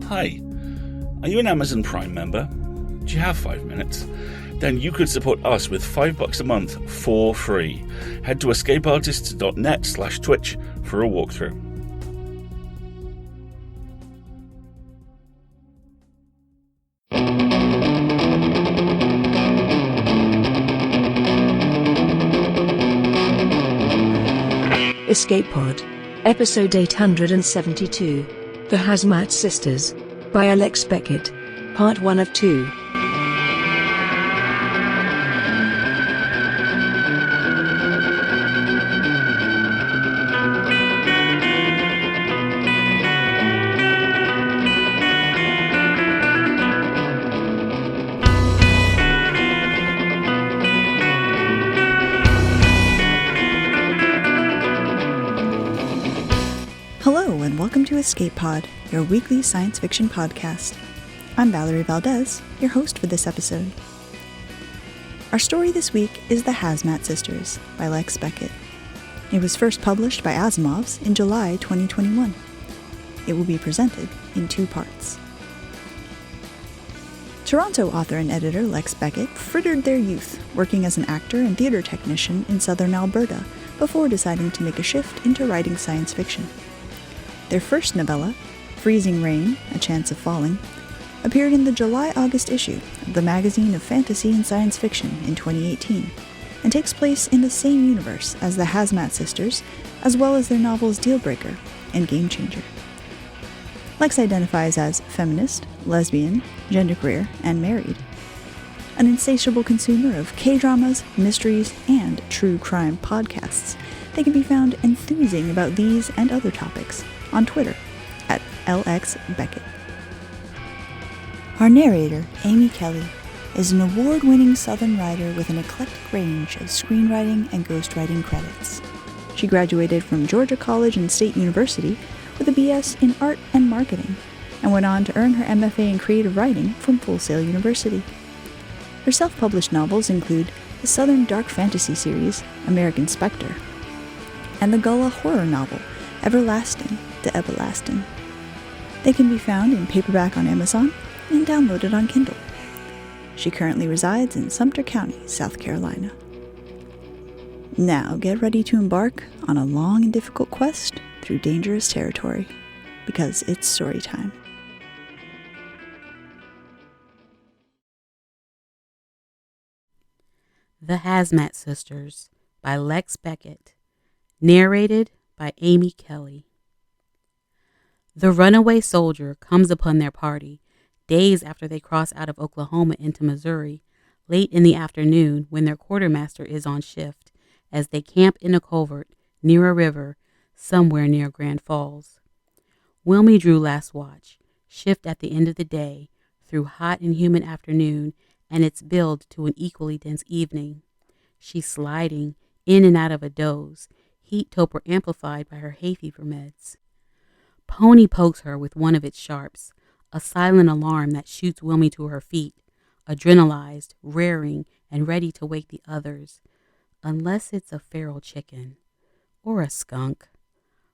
Hi, are you an Amazon Prime member? Do you have 5 minutes? Then you could support us with $5 a month for free. Head to escapeartists.net/Twitch for a walkthrough. Escape Pod, Episode 872, The HazMat Sisters, by Alex Beckett, Part 1 of 2. Hello and welcome to Escape Pod, your weekly science fiction podcast. I'm Valerie Valdez, your host for this episode. Our story this week is The HazMat Sisters by Lex Beckett. It was first published by Asimov's in July 2021. It will be presented in 2 parts. Toronto author and editor Lex Beckett frittered their youth working as an actor and theater technician in southern Alberta before deciding to make a shift into writing science fiction. Their first novella, Freezing Rain, A Chance of Falling, appeared in the July-August issue of the Magazine of Fantasy and Science Fiction in 2018, and takes place in the same universe as the HazMat Sisters, as well as their novels Dealbreaker and Game Changer. Lex identifies as feminist, lesbian, genderqueer, and married. An insatiable consumer of K-dramas, mysteries, and true crime podcasts, they can be found enthusing about these and other topics on Twitter at LXBeckett. Our narrator, Amy Kelly, is an award-winning Southern writer with an eclectic range of screenwriting and ghostwriting credits. She graduated from Georgia College and State University with a BS in Art and Marketing, and went on to earn her MFA in Creative Writing from Full Sail University. Her self-published novels include the Southern dark fantasy series, American Spectre, and the Gullah horror novel, Everlasting to Everlasting. They can be found in paperback on Amazon and downloaded on Kindle. She currently resides in Sumter County, South Carolina. Now get ready to embark on a long and difficult quest through dangerous territory, because it's story time. The HazMat Sisters by Lex Beckett, narrated by Amy Kelly. The runaway soldier comes upon their party days after they cross out of Oklahoma into Missouri, late in the afternoon when their quartermaster is on shift, as they camp in a culvert near a river somewhere near Grand Falls. Wilmy drew last watch, shift at the end of the day, through hot and humid afternoon and its build to an equally dense evening. She's sliding in and out of a doze, heat torpor amplified by her hay fever meds. Pony pokes her with one of its sharps, a silent alarm that shoots Wilmy to her feet, adrenalized, rearing, and ready to wake the others, unless it's a feral chicken or a skunk.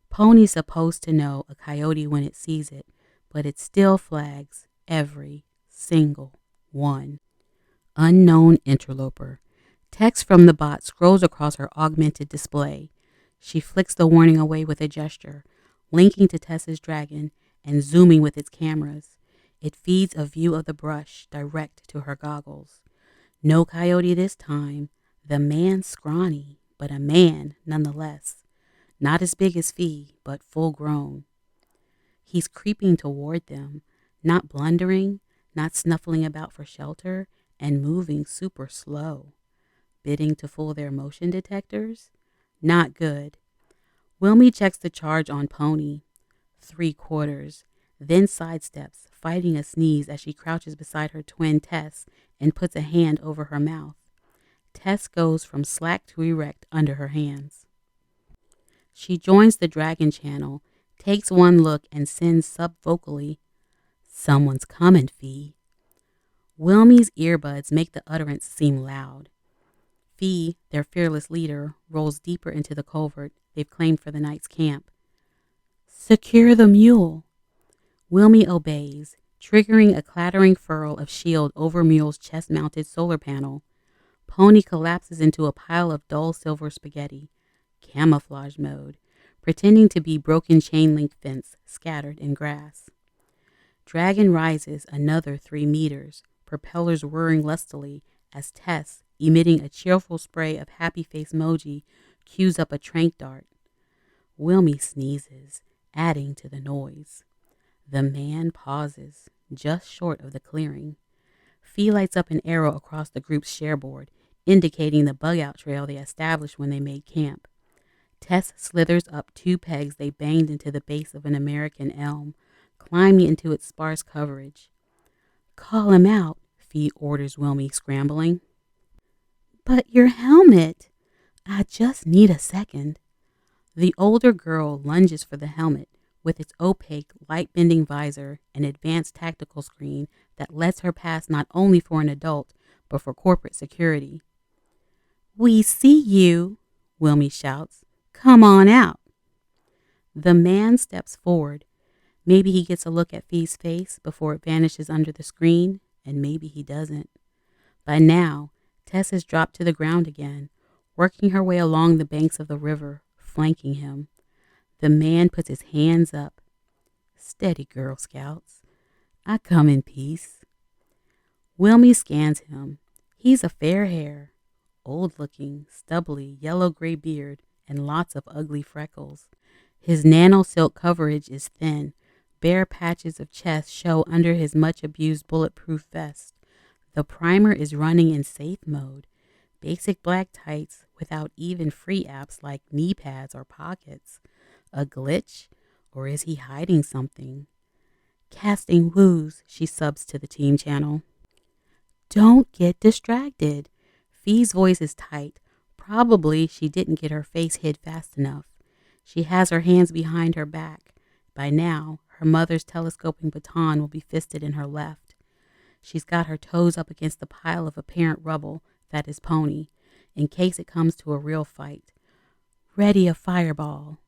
Pony's supposed to know a coyote when it sees it, but it still flags every single one. Unknown interloper. Text from the bot scrolls across her augmented display. She flicks the warning away with a gesture, linking to Tessa's dragon and zooming with its cameras. It feeds a view of the brush direct to her goggles. No coyote this time. The man scrawny, but a man nonetheless. Not as big as Fee, but full grown. He's creeping toward them, not blundering, not snuffling about for shelter, and moving super slow. Bidding to fool their motion detectors? Not good. Wilmy checks the charge on Pony. 3/4, then sidesteps, fighting a sneeze as she crouches beside her twin Tess and puts a hand over her mouth. Tess goes from slack to erect under her hands. She joins the Dragon channel, takes one look, and sends subvocally, "Someone's coming, Fee." Wilmy's earbuds make the utterance seem loud. Fee, their fearless leader, rolls deeper into the culvert they've claimed for the night's camp. "Secure the mule." Wilmy obeys, triggering a clattering furl of shield over Mule's chest-mounted solar panel. Pony collapses into a pile of dull silver spaghetti, camouflage mode, pretending to be broken chain-link fence scattered in grass. Dragon rises another 3 meters, propellers whirring lustily as Tess, emitting a cheerful spray of happy face emoji, cues up a trank dart. Wilmy sneezes, adding to the noise. The man pauses, just short of the clearing. Fee lights up an arrow across the group's shareboard, indicating the bug-out trail they established when they made camp. Tess slithers up 2 pegs they banged into the base of an American elm, climbing into its sparse coverage. "Call him out," Fee orders Wilmy, scrambling. "But your helmet." "I just need a second." The older girl lunges for the helmet, with its opaque, light-bending visor and advanced tactical screen that lets her pass not only for an adult, but for corporate security. "We see you," Wilmy shouts. "Come on out." The man steps forward. Maybe he gets a look at Fee's face before it vanishes under the screen, and maybe he doesn't. By now, Tess has dropped to the ground again, working her way along the banks of the river, flanking him. The man puts his hands up. "Steady, Girl Scouts. I come in peace." Wilmy scans him. He's a fair hair, old-looking, stubbly, yellow-gray beard, and lots of ugly freckles. His nano-silk coverage is thin. Bare patches of chest show under his much-abused bulletproof vest. The primer is running in safe mode. Basic black tights without even free apps like knee pads or pockets. A glitch? Or is he hiding something? "Casting woos," she subs to the team channel. "Don't get distracted." Fee's voice is tight. Probably she didn't get her face hid fast enough. She has her hands behind her back. By now, her mother's telescoping baton will be fisted in her left. She's got her toes up against the pile of apparent rubble that is Pony, in case it comes to a real fight. "Ready a fireball."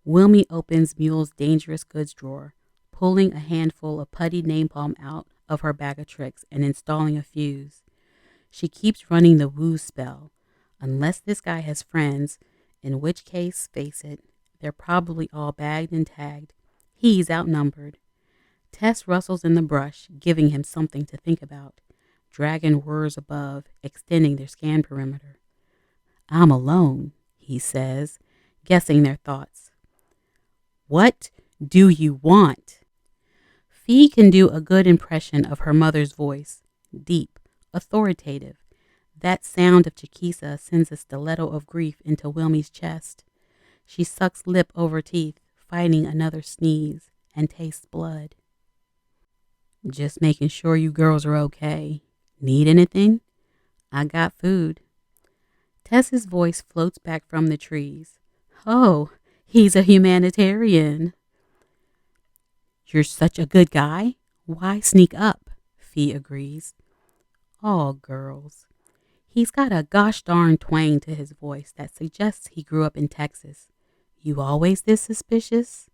Wilmy opens Mule's dangerous goods drawer, pulling a handful of putty napalm out of her bag of tricks and installing a fuse. She keeps running the woo spell, unless this guy has friends, in which case, face it, they're probably all bagged and tagged. He's outnumbered. Tess rustles in the brush, giving him something to think about. Dragon whirs above, extending their scan perimeter. "I'm alone," he says, guessing their thoughts. "What do you want?" Fee can do a good impression of her mother's voice, deep, authoritative. That sound of Chiquisa sends a stiletto of grief into Wilmy's chest. She sucks lip over teeth, fighting another sneeze, and tastes blood. "Just making sure you girls are okay. Need anything? I got food." Tess's voice floats back from the trees. "Oh, he's a humanitarian." "You're such a good guy. Why sneak up?" Fee agrees. "All girls." He's got a gosh darn twang to his voice that suggests he grew up in Texas. "You always this suspicious?"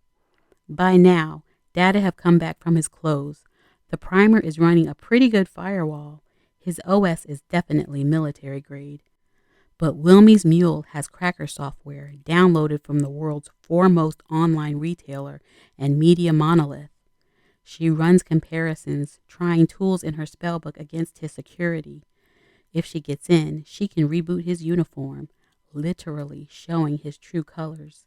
By now, Data have come back from his clothes. The primer is running a pretty good firewall. His OS is definitely military grade. But Wilmy's Mule has cracker software downloaded from the world's foremost online retailer and media monolith. She runs comparisons, trying tools in her spellbook against his security. If she gets in, she can reboot his uniform, literally showing his true colors.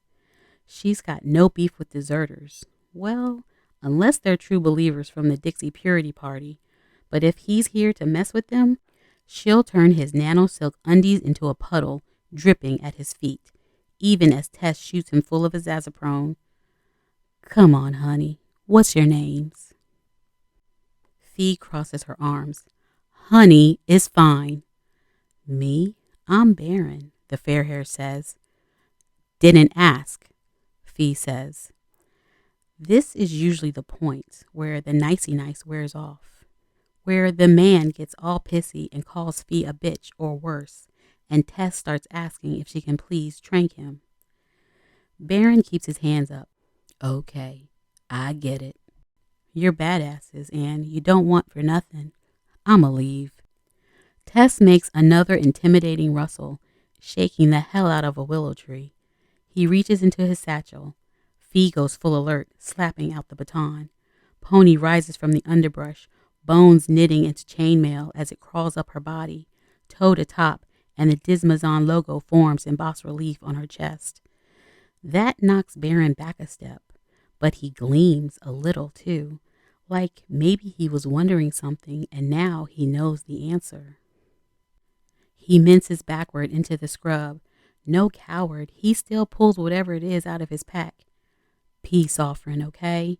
She's got no beef with deserters. Well, unless they're true believers from the Dixie Purity Party. But if he's here to mess with them, she'll turn his nano-silk undies into a puddle, dripping at his feet, even as Tess shoots him full of azazaprone. "Come on, honey. What's your names?" Fee crosses her arms. "Honey is fine." "Me? I'm barren," the fair hair says. "Didn't ask," Fee says. This is usually the point where the nicey-nice wears off, where the man gets all pissy and calls Fee a bitch or worse, and Tess starts asking if she can please trank him. Baron keeps his hands up. "Okay, I get it." You're badasses, and you don't want for nothing. I'ma leave. Tess makes another intimidating rustle, shaking the hell out of a willow tree. He reaches into his satchel. Fee goes full alert, slapping out the baton. Pony rises from the underbrush, bones knitting into chainmail as it crawls up her body, toe to top, and the Dismazon logo forms in bas relief on her chest. That knocks Baron back a step, but he gleams a little too, like maybe he was wondering something and now he knows the answer. He minces backward into the scrub. No coward, he still pulls whatever it is out of his pack. Peace offering, okay?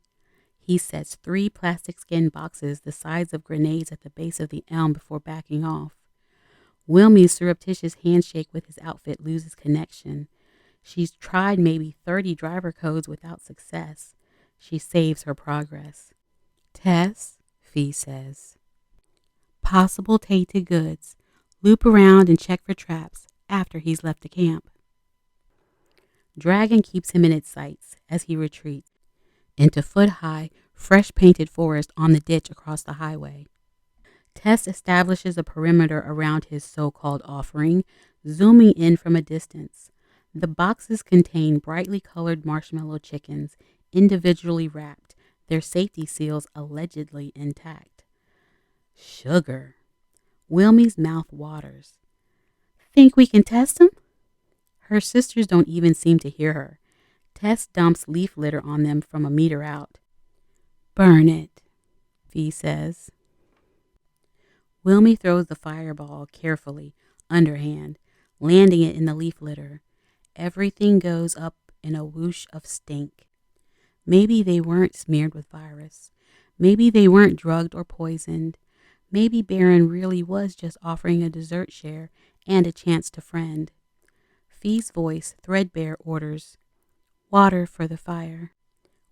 He sets 3 plastic skin boxes the size of grenades at the base of the elm before backing off. Wilmie's surreptitious handshake with his outfit loses connection. She's tried maybe 30 driver codes without success. She saves her progress. Tess, Fee says. Possible tainted goods. Loop around and check for traps after he's left the camp. Dragon keeps him in its sights as he retreats into foot-high, fresh-painted forest on the ditch across the highway. Tess establishes a perimeter around his so-called offering, zooming in from a distance. The boxes contain brightly colored marshmallow chickens, individually wrapped, their safety seals allegedly intact. Sugar. Wilmie's mouth waters. Think we can test them? Her sisters don't even seem to hear her. Tess dumps leaf litter on them from a meter out. Burn it, Fee says. Wilmie throws the fireball carefully, underhand, landing it in the leaf litter. Everything goes up in a whoosh of stink. Maybe they weren't smeared with virus. Maybe they weren't drugged or poisoned. Maybe Baron really was just offering a dessert share and a chance to friend. Fee's voice, threadbare, orders, water for the fire.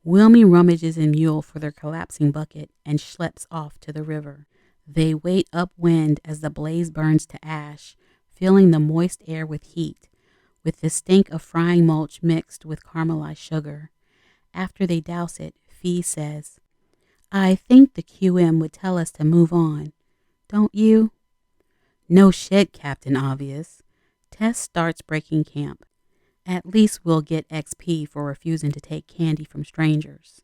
Wilmie rummages in Mule for their collapsing bucket and schleps off to the river. They wait upwind as the blaze burns to ash, filling the moist air with heat, with the stink of frying mulch mixed with caramelized sugar. After they douse it, Fee says, I think the QM would tell us to move on. Don't you? No shit, Captain Obvious. Tess starts breaking camp. At least we'll get XP for refusing to take candy from strangers.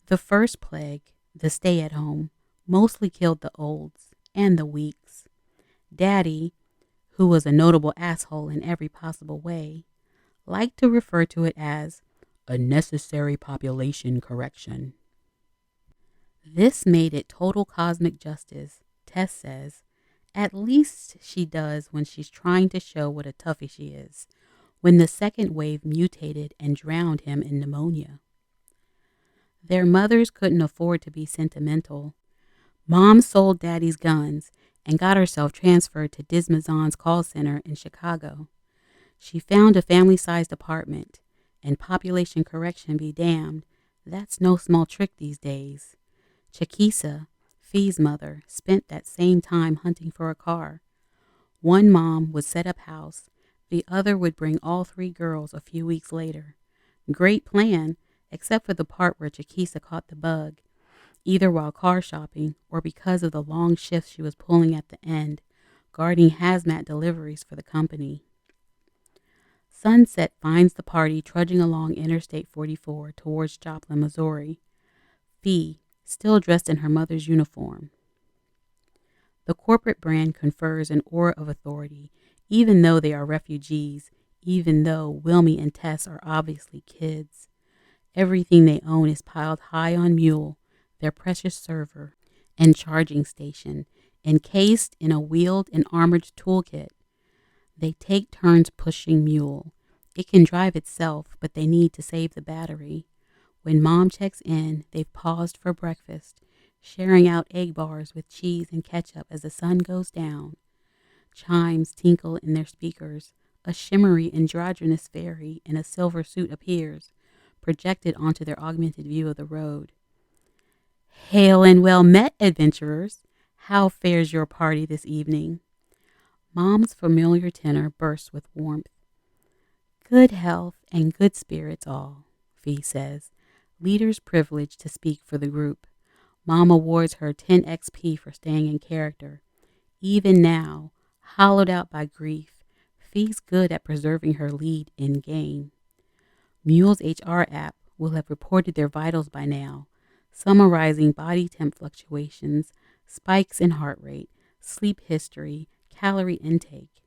The first plague, the stay-at-home, mostly killed the olds and the weaks. Daddy, who was a notable asshole in every possible way, liked to refer to it as a necessary population correction. This made it total cosmic justice, Tess says. At least she does when she's trying to show what a toughie she is, when the second wave mutated and drowned him in pneumonia. Their mothers couldn't afford to be sentimental. Mom sold Daddy's guns and got herself transferred to Dismazon's call center in Chicago. She found a family-sized apartment, and population correction be damned, that's no small trick these days. Chiquisa, Fee's mother, spent that same time hunting for a car. One mom would set up house, the other would bring all 3 girls a few weeks later. Great plan, except for the part where Chiquisa caught the bug, either while car shopping or because of the long shifts she was pulling at the end, guarding HazMat deliveries for the company. Sunset finds the party trudging along Interstate 44 towards Joplin, Missouri. Fee, still dressed in her mother's uniform. The corporate brand confers an aura of authority, even though they are refugees, even though Wilmie and Tess are obviously kids. Everything they own is piled high on Mule, their precious server and charging station, encased in a wheeled and armored toolkit. They take turns pushing Mule. It can drive itself, but they need to save the battery. When Mom checks in, they've paused for breakfast, sharing out egg bars with cheese and ketchup as the sun goes down. Chimes tinkle in their speakers. A shimmery androgynous fairy in a silver suit appears, projected onto their augmented view of the road. Hail and well met, adventurers. How fares your party this evening? Mom's familiar tenor bursts with warmth. Good health and good spirits all, Fee says, leader's privilege to speak for the group. Mom awards her 10 XP for staying in character. Even now, hollowed out by grief, Fee's good at preserving her lead in game. Mule's HR app will have reported their vitals by now, summarizing body temp fluctuations, spikes in heart rate, sleep history, calorie intake,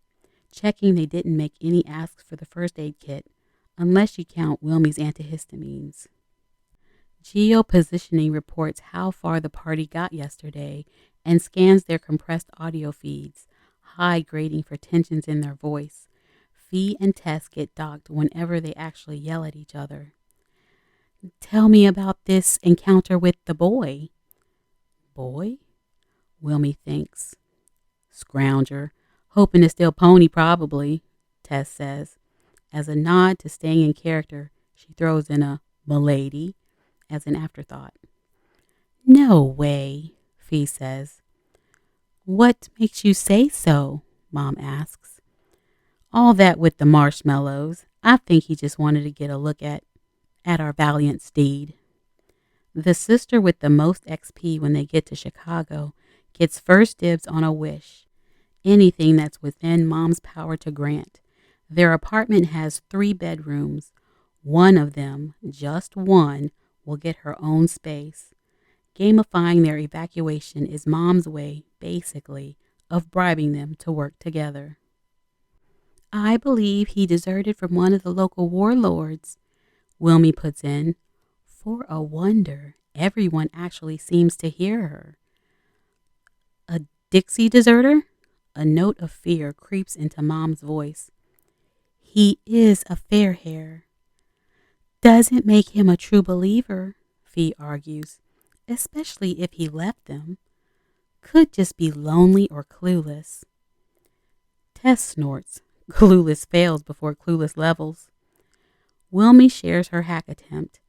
checking they didn't make any asks for the first aid kit, unless you count Wilmie's antihistamines. Geopositioning reports how far the party got yesterday and scans their compressed audio feeds, high grading for tensions in their voice. Fee and Tess get docked whenever they actually yell at each other. Tell me about this encounter with the boy. Boy? Wilmie thinks. Scrounger. Hoping to steal pony probably, Tess says. As a nod to staying in character, she throws in a "Milady" as an afterthought. No way, Fee says. What makes you say so? Mom asks. All that with the marshmallows. I think he just wanted to get a look at our valiant steed. The sister with the most XP when they get to Chicago gets first dibs on a wish. Anything that's within Mom's power to grant. Their apartment has 3 bedrooms. One of them, just one, will get her own space. Gamifying their evacuation is Mom's way, basically, of bribing them to work together. I believe he deserted from one of the local warlords, Wilmie puts in. For a wonder, everyone actually seems to hear her. A Dixie deserter? A note of fear creeps into Mom's voice. He is a fair hair. Doesn't make him a true believer, Fee argues, especially if he left them. Could just be lonely or clueless. Tess snorts. Clueless fails before clueless levels. Wilmie shares her hack attempt.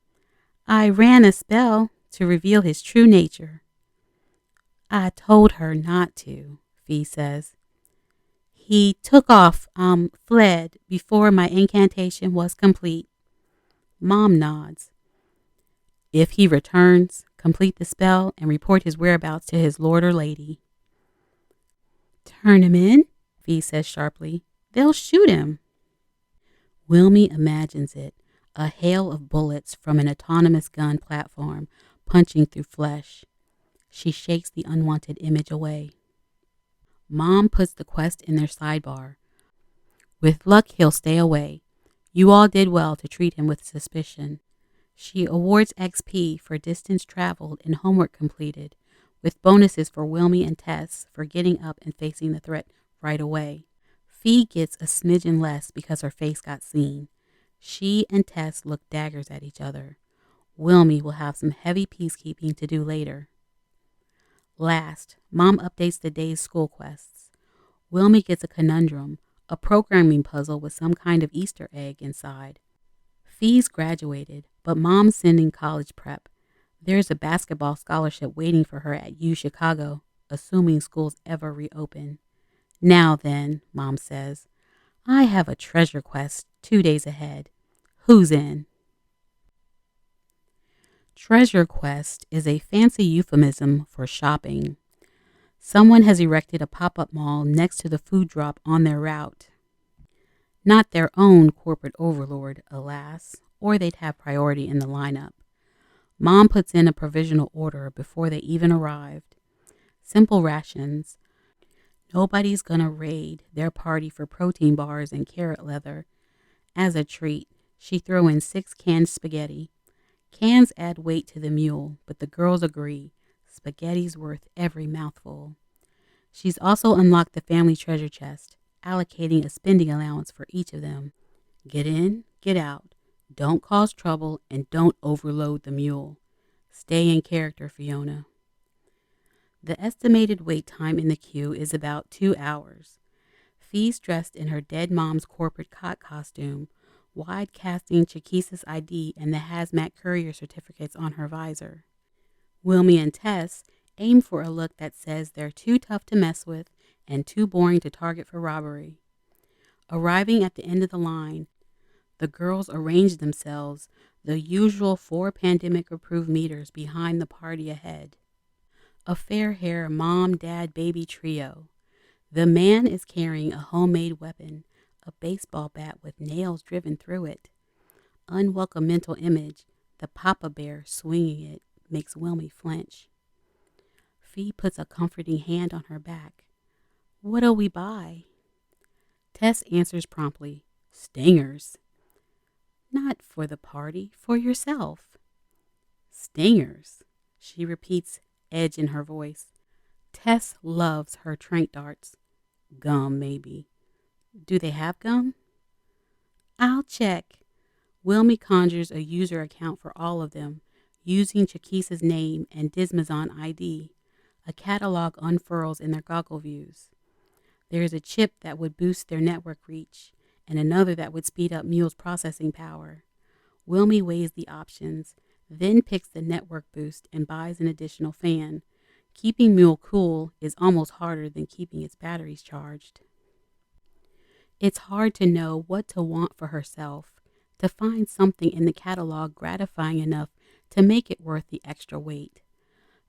I ran a spell to reveal his true nature. I told her not to, Fee says. He took off, fled before my incantation was complete. Mom nods. If he returns, complete the spell and report his whereabouts to his lord or lady. Turn him in, Fee says sharply. They'll shoot him. Wilmie imagines it, a hail of bullets from an autonomous gun platform punching through flesh. She shakes the unwanted image away. Mom puts the quest in their sidebar. With luck, he'll stay away. You all did well to treat him with suspicion. She awards XP for distance traveled and homework completed, with bonuses for Wilmie and Tess for getting up and facing the threat right away. Fee gets a smidgen less because her face got seen. She and Tess look daggers at each other. Wilmie will have some heavy peacekeeping to do later. Last, Mom updates the day's school quests. Wilmie gets a conundrum, a programming puzzle with some kind of Easter egg inside. Fee's graduated, but Mom's sending college prep. There's a basketball scholarship waiting for her at U Chicago, assuming schools ever reopen. Now then, Mom says, I have a treasure quest 2 days ahead. Who's in? Treasure quest is a fancy euphemism for shopping. Someone has erected a pop-up mall next to the food drop on their route. Not their own corporate overlord, alas, or they'd have priority in the lineup. Mom puts in a provisional order before they even arrived. Simple rations. Nobody's gonna raid their party for protein bars and carrot leather. As a treat, she throw in 6 canned spaghetti. Cans add weight to the mule, but the girls agree. Spaghetti's worth every mouthful. She's also unlocked the family treasure chest, allocating a spending allowance for each of them. Get in, get out. Don't cause trouble and don't overload the mule. Stay in character, Fiona. The estimated wait time in the queue is about 2 hours. Fee's dressed in her dead mom's corporate cot costume, wide casting Chiquisa's ID and the HazMat courier certificates on her visor. Wilmie and Tess aim for a look that says they're too tough to mess with and too boring to target for robbery. Arriving at the end of the line, the girls arrange themselves, The usual 4 pandemic-approved meters behind the party ahead. A fair-haired mom-dad-baby trio. The man is carrying a homemade weapon, a baseball bat with nails driven through it. Unwelcome mental image, the Papa Bear swinging it, makes Wilmy flinch. Fee puts a comforting hand on her back. What'll we buy? Tess answers promptly, stingers. Not for the party, for yourself. Stingers, she repeats, edge in her voice. Tess loves her trank darts. Gum, maybe. Do they have gum? I'll check. Wilmy conjures a user account for all of them, using Chakisa's name and Dismazon ID. A catalog unfurls in their goggle views. There is a chip that would boost their network reach, and another that would speed up Mule's processing power. Wilmy weighs the options, then picks the network boost and buys an additional fan. Keeping Mule cool is almost harder than keeping its batteries charged. It's hard to know what to want for herself, to find something in the catalog gratifying enough to make it worth the extra weight.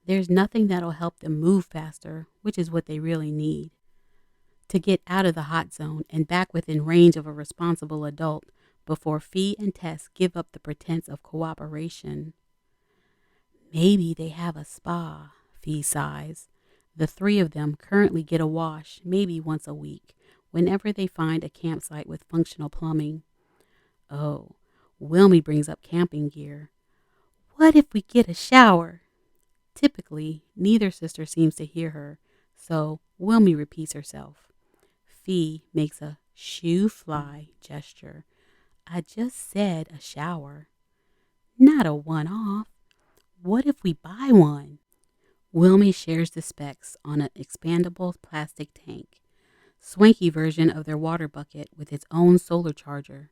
There's nothing that'll help them move faster, which is what they really need. To get out of the hot zone and back within range of a responsible adult before Fee and Tess give up the pretense of cooperation. Maybe they have a spa, Fee sighs. The 3 of them currently get a wash maybe once a week, whenever they find a campsite with functional plumbing. Oh, Wilmy brings up camping gear. What if we get a shower? Typically, neither sister seems to hear her, so Wilmy repeats herself. Fee makes a shoe fly gesture. I just said a shower. Not a one-off. What if we buy one? Wilmy shares the specs on an expandable plastic tank. Swanky version of their water bucket with its own solar charger.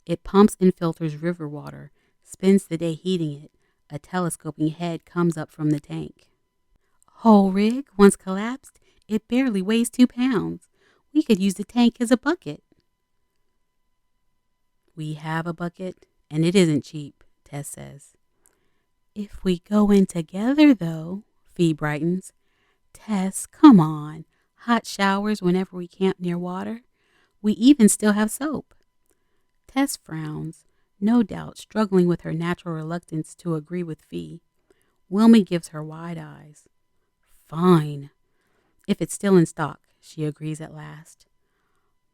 It pumps and filters river water, spends the day heating it. A telescoping head comes up from the tank. Whole rig, once collapsed, it barely weighs 2 pounds. We could use the tank as a bucket. We have a bucket, and it isn't cheap, Tess says. If we go in together, though, Fee brightens. Tess, come on. Hot showers whenever we camp near water. We even still have soap. Tess frowns, no doubt struggling with her natural reluctance to agree with Fee. Wilmy gives her wide eyes. Fine. If it's still in stock, she agrees at last.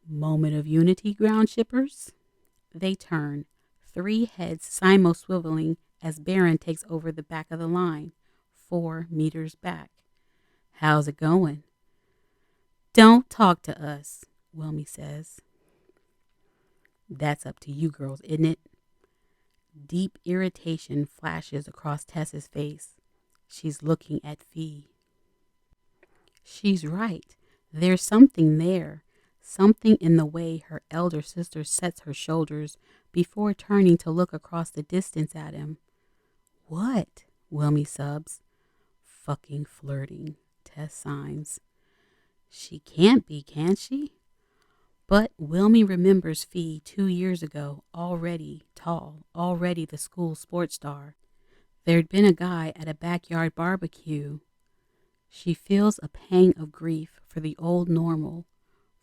Moment of unity, ground shippers. They turn, 3 heads simo-swiveling as Baron takes over the back of the line, 4 meters back. How's it going? Don't talk to us, Wilmy says. That's up to you girls, isn't it? Deep irritation flashes across Tess's face. She's looking at Fee. She's right. There's something there. Something in the way her elder sister sets her shoulders before turning to look across the distance at him. What? Wilmy subs. Fucking flirting, Tess signs. She can't be, can she? But Wilmy remembers Fee 2 years ago, already tall, already the school sports star. There'd been a guy at a backyard barbecue. She feels a pang of grief for the old normal,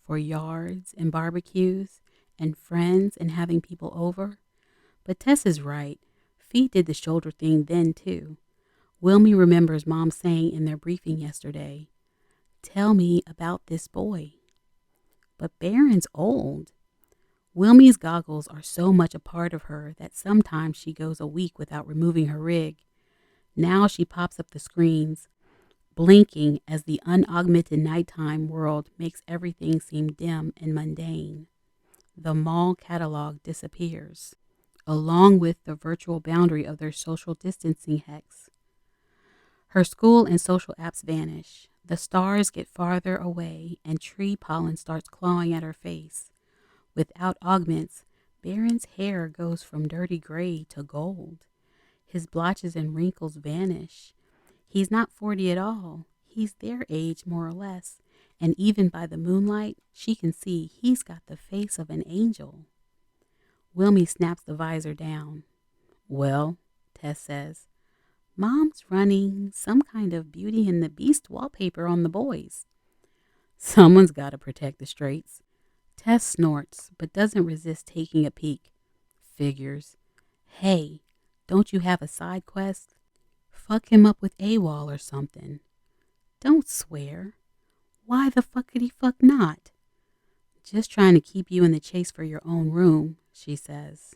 for yards and barbecues and friends and having people over. But Tess is right. Fee did the shoulder thing then, too. Wilmy remembers Mom saying in their briefing yesterday, "Tell me about this boy." But Baron's old. Wilmy's goggles are so much a part of her that sometimes she goes a week without removing her rig. Now she pops up the screens, blinking as the unaugmented nighttime world makes everything seem dim and mundane. The mall catalog disappears, along with the virtual boundary of their social distancing hex. Her school and social apps vanish. The stars get farther away, and tree pollen starts clawing at her face. Without augments, Baron's hair goes from dirty gray to gold. His blotches and wrinkles vanish. He's not 40 at all. He's their age, more or less, and even by the moonlight, she can see he's got the face of an angel. Wilmy snaps the visor down. Well, Tess says, Mom's running some kind of Beauty and the Beast wallpaper on the boys. Someone's got to protect the straights. Tess snorts, but doesn't resist taking a peek. Figures. Hey, don't you have a side quest? Fuck him up with AWOL or something. Don't swear. Why the fuckity fuck not? Just trying to keep you in the chase for your own room, she says.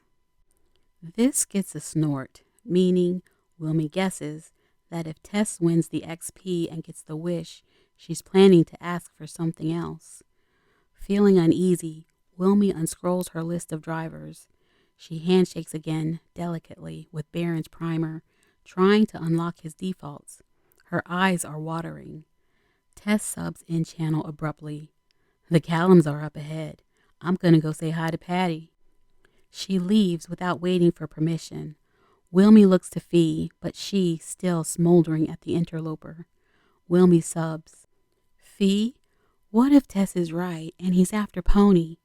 This gets a snort, meaning Wilmy guesses that if Tess wins the XP and gets the wish, she's planning to ask for something else. Feeling uneasy, Wilmy unscrolls her list of drivers. She handshakes again, delicately, with Baron's primer, trying to unlock his defaults. Her eyes are watering. Tess subs in channel abruptly. The Callums are up ahead. I'm gonna go say hi to Patty. She leaves without waiting for permission. Wilmy looks to Fee, but she still smoldering at the interloper. Wilmy subs. Fee, what if Tess is right and he's after Pony?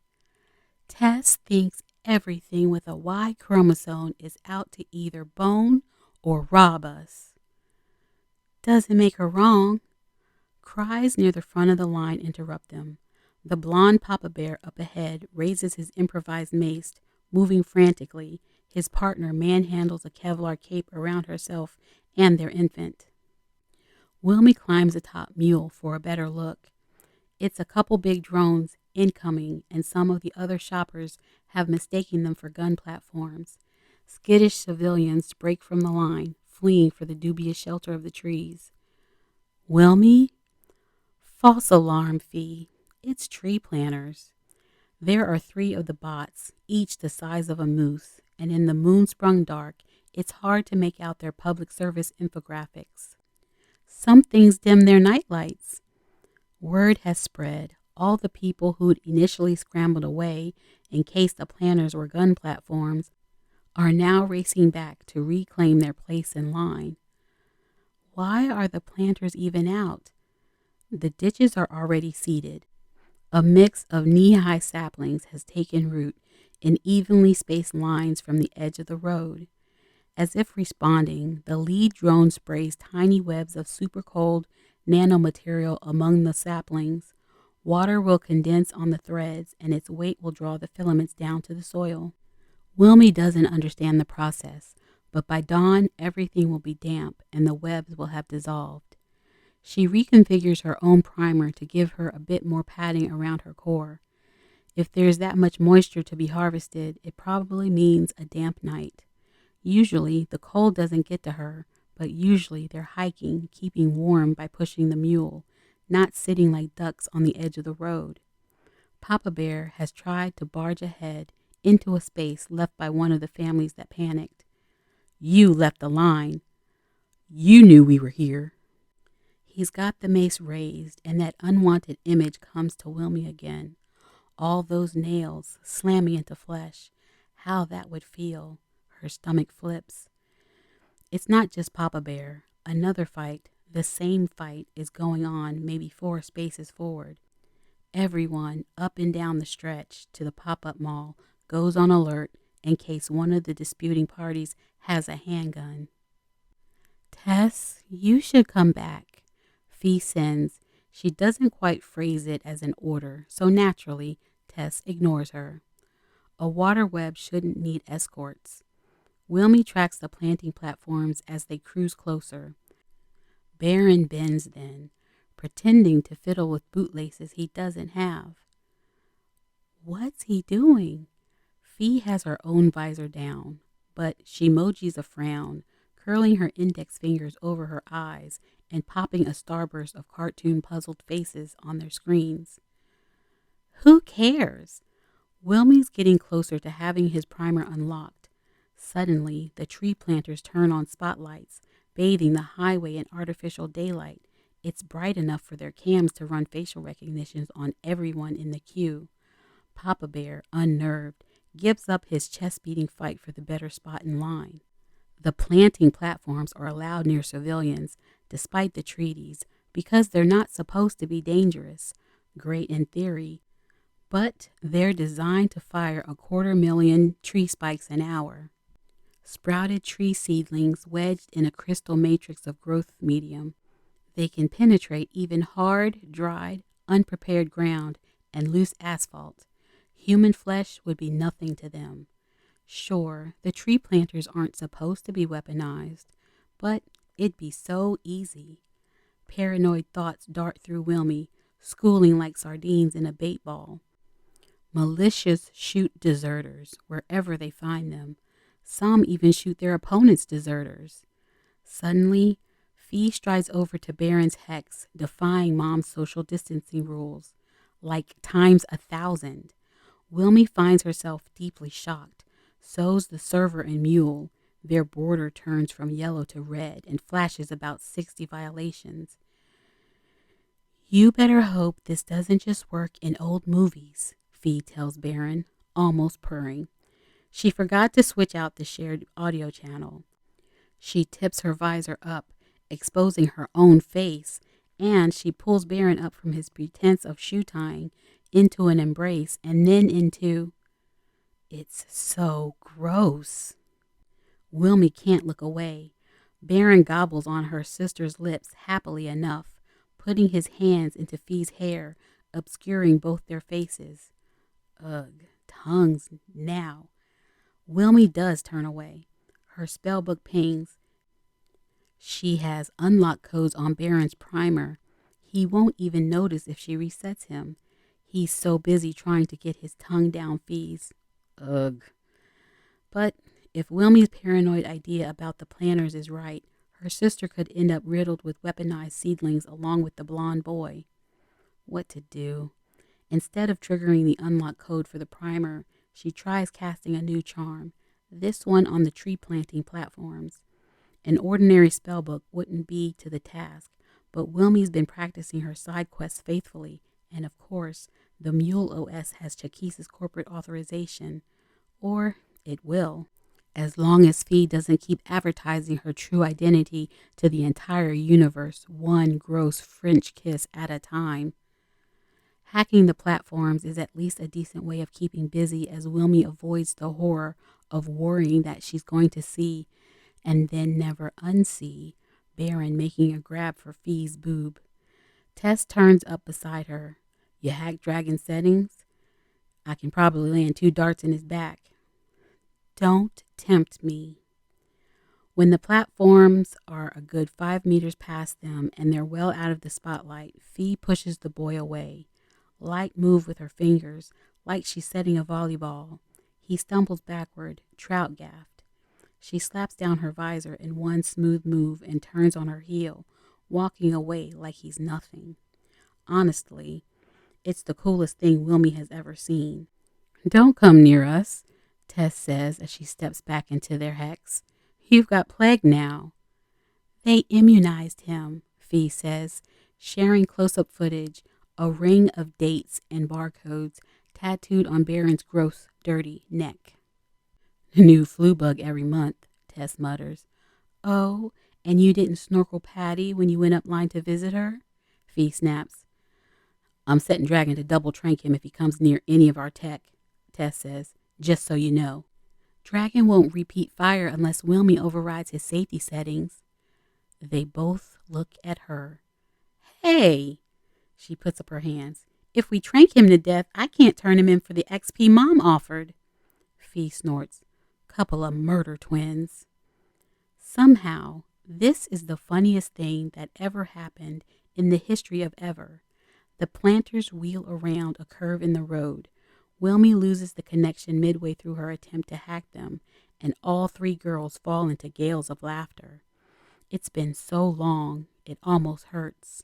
Tess thinks everything with a Y chromosome is out to either bone or rob us. Doesn't make her wrong. Cries near the front of the line interrupt them. The blonde Papa Bear up ahead raises his improvised mace, moving frantically. His partner manhandles a Kevlar cape around herself and their infant. Wilmy climbs atop Mule for a better look. It's a couple big drones incoming, and some of the other shoppers have mistaken them for gun platforms. Skittish civilians break from the line, fleeing for the dubious shelter of the trees. Wilmy? False alarm, Fee. It's tree planters. There are 3 of the bots, each the size of a moose, and in the moon-sprung dark, it's hard to make out their public service infographics. Some things dim their nightlights. Word has spread. All the people who'd initially scrambled away in case the planters were gun platforms are now racing back to reclaim their place in line. Why are the planters even out? The ditches are already seeded. A mix of knee-high saplings has taken root in evenly spaced lines from the edge of the road. As if responding, the lead drone sprays tiny webs of super cold nanomaterial among the saplings. Water will condense on the threads, and its weight will draw the filaments down to the soil. Wilmy doesn't understand the process, but by dawn, everything will be damp, and the webs will have dissolved. She reconfigures her own primer to give her a bit more padding around her core. If there's that much moisture to be harvested, it probably means a damp night. Usually, the cold doesn't get to her, but usually they're hiking, keeping warm by pushing the mule, not sitting like ducks on the edge of the road. Papa Bear has tried to barge ahead into a space left by one of the families that panicked. You left the line. You knew we were here. He's got the mace raised, and that unwanted image comes to Wilmy again. All those nails slamming into flesh. How that would feel. Her stomach flips. It's not just Papa Bear. Another fight, the same fight, is going on maybe 4 spaces forward. Everyone up and down the stretch to the pop-up mall goes on alert in case one of the disputing parties has a handgun. Tess, you should come back. Fee sends. She doesn't quite phrase it as an order, so naturally, Tess ignores her. A water web shouldn't need escorts. Wilmy tracks the planting platforms as they cruise closer. Baron bends then, pretending to fiddle with bootlaces he doesn't have. What's he doing? Fee has her own visor down, but she emojis a frown, curling her index fingers over her eyes and popping a starburst of cartoon puzzled faces on their screens. Who cares? Wilmy's getting closer to having his primer unlocked. Suddenly, the tree planters turn on spotlights, bathing the highway in artificial daylight. It's bright enough for their cams to run facial recognitions on everyone in the queue. Papa Bear, unnerved, gives up his chest-beating fight for the better spot in line. The planting platforms are allowed near civilians, despite the treaties, because they're not supposed to be dangerous. Great in theory, but they're designed to fire 250,000 tree spikes an hour. sprouted tree seedlings wedged in a crystal matrix of growth medium. They can penetrate even hard, dried, unprepared ground and loose asphalt. Human flesh would be nothing to them. Sure, the tree planters aren't supposed to be weaponized, but it'd be so easy. Paranoid thoughts dart through Wilmy, schooling like sardines in a bait ball. Militias shoot deserters wherever they find them. Some even shoot their opponents' deserters. Suddenly, Fee strides over to Baron's hex, defying Mom's social distancing rules, like times 1,000. Wilmy finds herself deeply shocked. So's the server and mule. Their border turns from yellow to red and flashes about 60 violations. You better hope this doesn't just work in old movies, Fee tells Baron, almost purring. She forgot to switch out the shared audio channel. She tips her visor up, exposing her own face, and she pulls Baron up from his pretense of shoe tying into an embrace and then into... It's so gross. Wilmy can't look away. Baron gobbles on her sister's lips happily enough, putting his hands into Fee's hair, obscuring both their faces. Ugh, tongues now. Wilmy does turn away. Her spellbook pings. She has unlock codes on Baron's primer. He won't even notice if she resets him. He's so busy trying to get his tongue down Fee's. Ugh. But if Wilmy's paranoid idea about the planners is right, her sister could end up riddled with weaponized seedlings along with the blonde boy. What to do? Instead of triggering the unlock code for the primer, she tries casting a new charm, this one on the tree planting platforms. An ordinary spellbook wouldn't be to the task, but Wilmy's been practicing her side quests faithfully, and of course, the Mule OS has Chakisa's corporate authorization. Or it will, as long as Fee doesn't keep advertising her true identity to the entire universe, one gross French kiss at a time. Hacking the platforms is at least a decent way of keeping busy as Wilmy avoids the horror of worrying that she's going to see, and then never unsee, Baron making a grab for Fee's boob. Tess turns up beside her. You hack Dragon settings? I can probably land 2 darts in his back. Don't tempt me. When the platforms are a good 5 meters past them and they're well out of the spotlight, Fee pushes the boy away. Light move with her fingers, like she's setting a volleyball. He stumbles backward, trout gaffed. She slaps down her visor in one smooth move and turns on her heel, walking away like he's nothing. Honestly, it's the coolest thing Wilmy has ever seen. Don't come near us, Tess says as she steps back into their hex. You've got plague now. They immunized him, Fee says, sharing close-up footage, a ring of dates and barcodes tattooed on Baron's gross, dirty neck. New flu bug every month, Tess mutters. Oh, and you didn't snorkel Patty when you went up line to visit her? Fee snaps. I'm setting Dragon to double trank him if he comes near any of our tech, Tess says, just so you know. Dragon won't repeat fire unless Wilmy overrides his safety settings. They both look at her. Hey, she puts up her hands. If we trank him to death, I can't turn him in for the XP Mom offered. Fee snorts. Couple of murder twins. Somehow, this is the funniest thing that ever happened in the history of ever. The planters wheel around a curve in the road. Wilmy loses the connection midway through her attempt to hack them, and all 3 girls fall into gales of laughter. It's been so long, it almost hurts.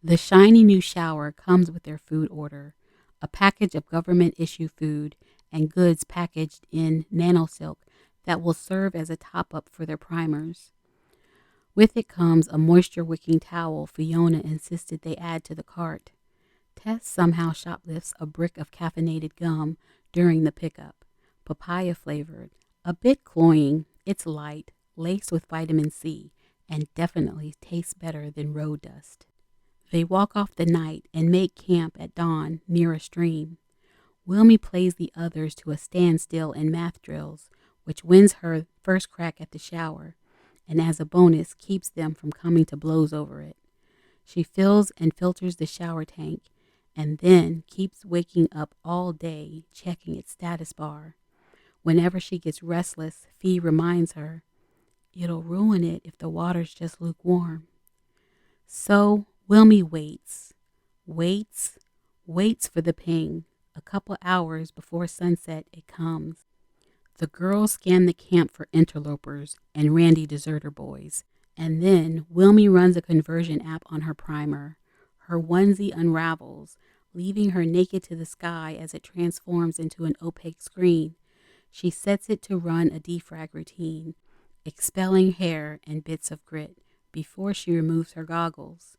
The shiny new shower comes with their food order, a package of government-issue food and goods packaged in nanosilk that will serve as a top-up for their primers. With it comes a moisture-wicking towel Fiona insisted they add to the cart. Tess somehow shoplifts a brick of caffeinated gum during the pickup, papaya-flavored, a bit cloying. It's light, laced with vitamin C, and definitely tastes better than road dust. They walk off the night and make camp at dawn near a stream. Wilmy plays the others to a standstill in math drills, which wins her first crack at the shower, and as a bonus keeps them from coming to blows over it. She fills and filters the shower tank and then keeps waking up all day checking its status bar. Whenever she gets restless, Fee reminds her, "It'll ruin it if the water's just lukewarm." So Wilmy waits for the ping. A couple hours before sunset, it comes. The girls scan the camp for interlopers and randy deserter boys. And then Wilmy runs a conversion app on her primer. Her onesie unravels, leaving her naked to the sky as it transforms into an opaque screen. She sets it to run a defrag routine, expelling hair and bits of grit before she removes her goggles.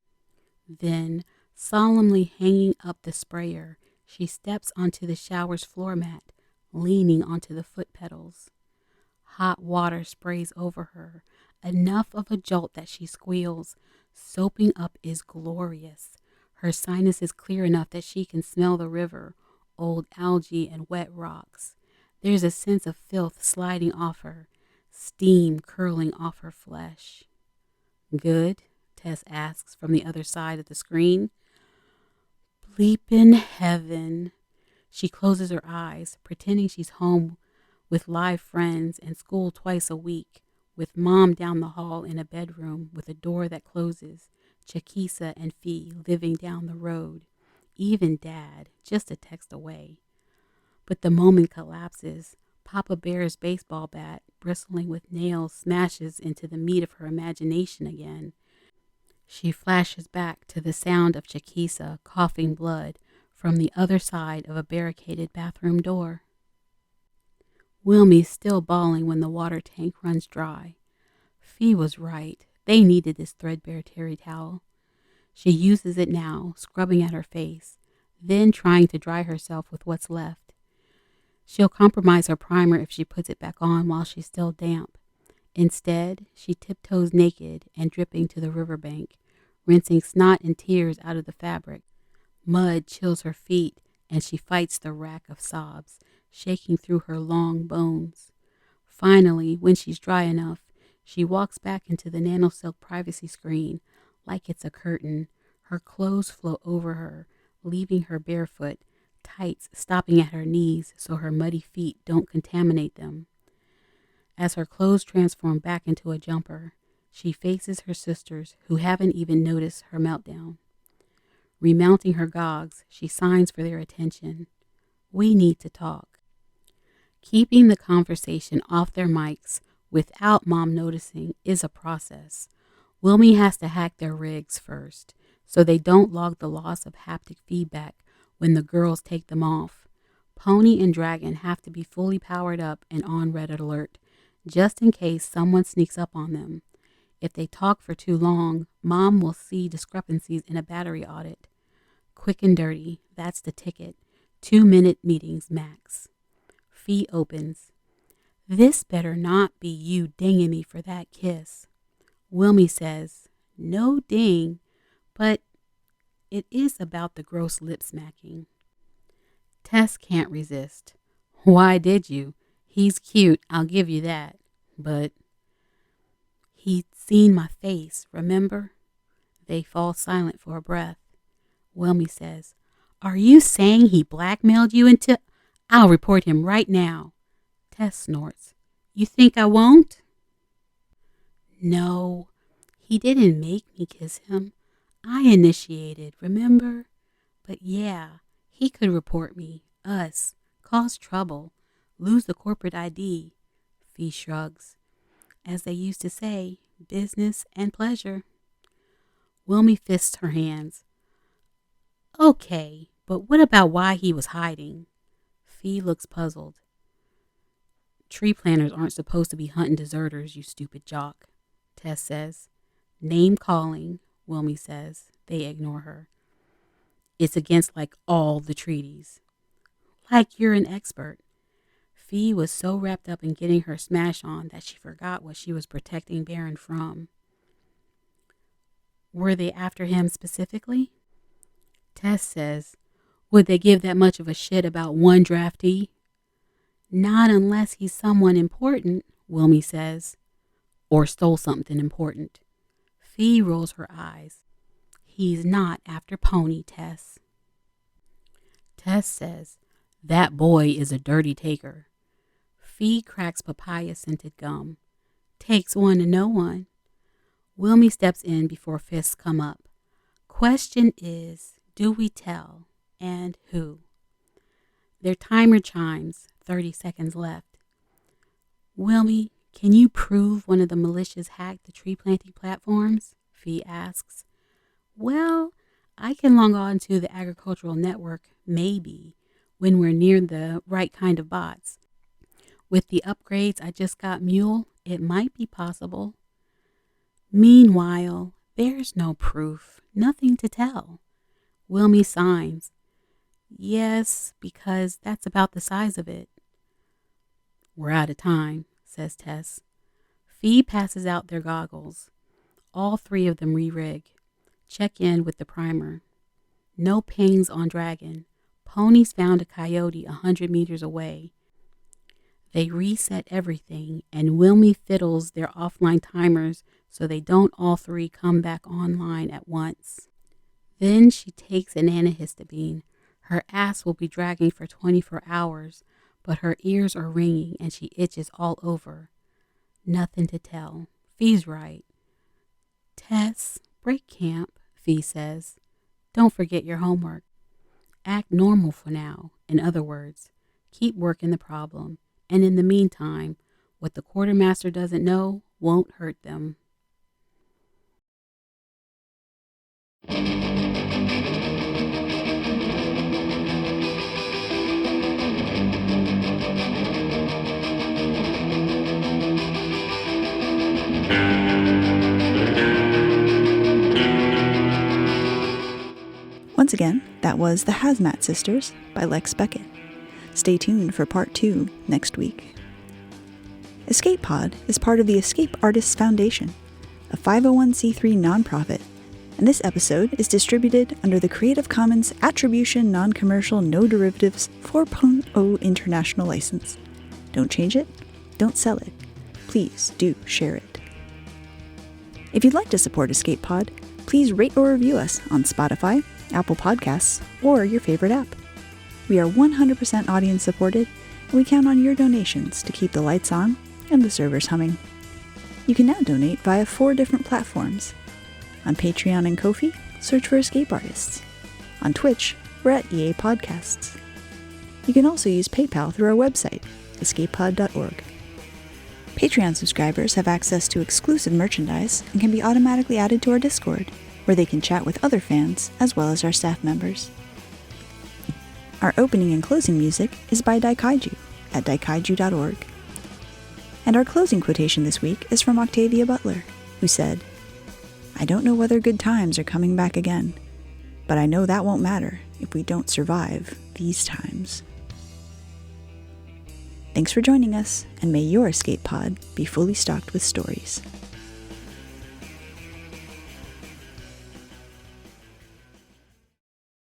Then, solemnly hanging up the sprayer, she steps onto the shower's floor mat, leaning onto the foot pedals. Hot water sprays over her, enough of a jolt that she squeals. Soaping up is glorious. Her sinus is clear enough that she can smell the river, old algae and wet rocks. There's a sense of filth sliding off her, steam curling off her flesh. "Good?" Tess asks from the other side of the screen. "Bleepin' heaven." She closes her eyes, pretending she's home with live friends and school twice a week, with Mom down the hall in a bedroom with a door that closes, Chiquisa and Fee living down the road, even Dad, just a text away. But the moment collapses. Papa Bear's baseball bat, bristling with nails, smashes into the meat of her imagination again. She flashes back to the sound of Chiquisa coughing blood from the other side of a barricaded bathroom door. Wilmy's still bawling when the water tank runs dry. Fee was right. They needed this threadbare terry towel. She uses it now, scrubbing at her face, then trying to dry herself with what's left. She'll compromise her primer if she puts it back on while she's still damp. Instead, she tiptoes naked and dripping to the riverbank, rinsing snot and tears out of the fabric. Mud chills her feet, and she fights the rack of sobs, shaking through her long bones. Finally, when she's dry enough, she walks back into the nanosilk privacy screen like it's a curtain. Her clothes flow over her, leaving her barefoot, tights stopping at her knees so her muddy feet don't contaminate them. As her clothes transform back into a jumper, she faces her sisters who haven't even noticed her meltdown. Remounting her gogs, she signs for their attention. "We need to talk." Keeping the conversation off their mics without Mom noticing is a process. Wilmy has to hack their rigs first, so they don't log the loss of haptic feedback when the girls take them off. Pony and Dragon have to be fully powered up and on red alert, just in case someone sneaks up on them. If they talk for too long, Mom will see discrepancies in a battery audit. Quick and dirty, that's the ticket. 2-minute meetings max. Fee opens. "This better not be you dinging me for that kiss." Wilmy says, "No ding, but it is about the gross lip smacking." Tess can't resist. "Why did you? He's cute, I'll give you that. But he'd seen my face, remember?" They fall silent for a breath. Wilmy says, "Are you saying he blackmailed you into—" "I'll report him right now." Tess snorts. "You think I won't?" "No, he didn't make me kiss him. I initiated, remember? But yeah, he could report me, us, cause trouble, lose the corporate ID." Fee shrugs. "As they used to say, business and pleasure." Wilmy fists her hands. "Okay, but what about why he was hiding?" Fee looks puzzled. "Tree planters aren't supposed to be hunting deserters, you stupid jock," Tess says. "Name calling," Wilmy says. They ignore her. "It's against like all the treaties." "Like you're an expert." Fee was so wrapped up in getting her smash on that she forgot what she was protecting Baron from. "Were they after him specifically?" Tess says, "Would they give that much of a shit about one draftee?" Not unless he's someone important, Wilmy says. Or stole something important. Fee rolls her eyes. He's not after Pony, Tess. Tess says, that boy is a dirty taker. Fee cracks papaya-scented gum. Takes one to know one. Wilmy steps in before fists come up. Question is, do we tell? And who? Their timer chimes, 30 seconds left. Wilmy, can you prove one of the militias hacked the tree planting platforms? Fee asks. Well, I can log on to the agricultural network, maybe, when we're near the right kind of bots. With the upgrades I just got Mule, it might be possible. Meanwhile, there's no proof, nothing to tell. Wilmy signs. Yes, because that's about the size of it. We're out of time, says Tess. Fee passes out their goggles. All three of them re-rig. Check in with the primer. No pings on Dragon. Ponies found a coyote 100 meters away. They reset everything, and Wilmy fiddles their offline timers so they don't all three come back online at once. Then she takes an antihistamine. Her ass will be dragging for 24 hours, but her ears are ringing and she itches all over. Nothing to tell. Fee's right. Tess, break camp, Fee says. Don't forget your homework. Act normal for now. In other words, keep working the problem. And in the meantime, what the quartermaster doesn't know won't hurt them. Once again, that was The HazMat Sisters by Lex Beckett. Stay tuned for part 2 next week. Escape Pod is part of the Escape Artists Foundation, a 501c3 nonprofit, and this episode is distributed under the Creative Commons Attribution Non-Commercial No Derivatives 4.0 International License. Don't change it, don't sell it. Please do share it. If you'd like to support Escape Pod, please rate or review us on Spotify, Apple Podcasts, or your favorite app. We are 100% audience supported, and we count on your donations to keep the lights on and the servers humming. You can now donate via 4 different platforms. On Patreon and Ko-fi, search for Escape Artists. On Twitch, we're at EA Podcasts. You can also use PayPal through our website, escapepod.org. Patreon subscribers have access to exclusive merchandise and can be automatically added to our Discord, where they can chat with other fans as well as our staff members. Our opening and closing music is by Daikaiju at daikaiju.org. And our closing quotation this week is from Octavia Butler, who said, "I don't know whether good times are coming back again, but I know that won't matter if we don't survive these times." Thanks for joining us, and may your escape pod be fully stocked with stories.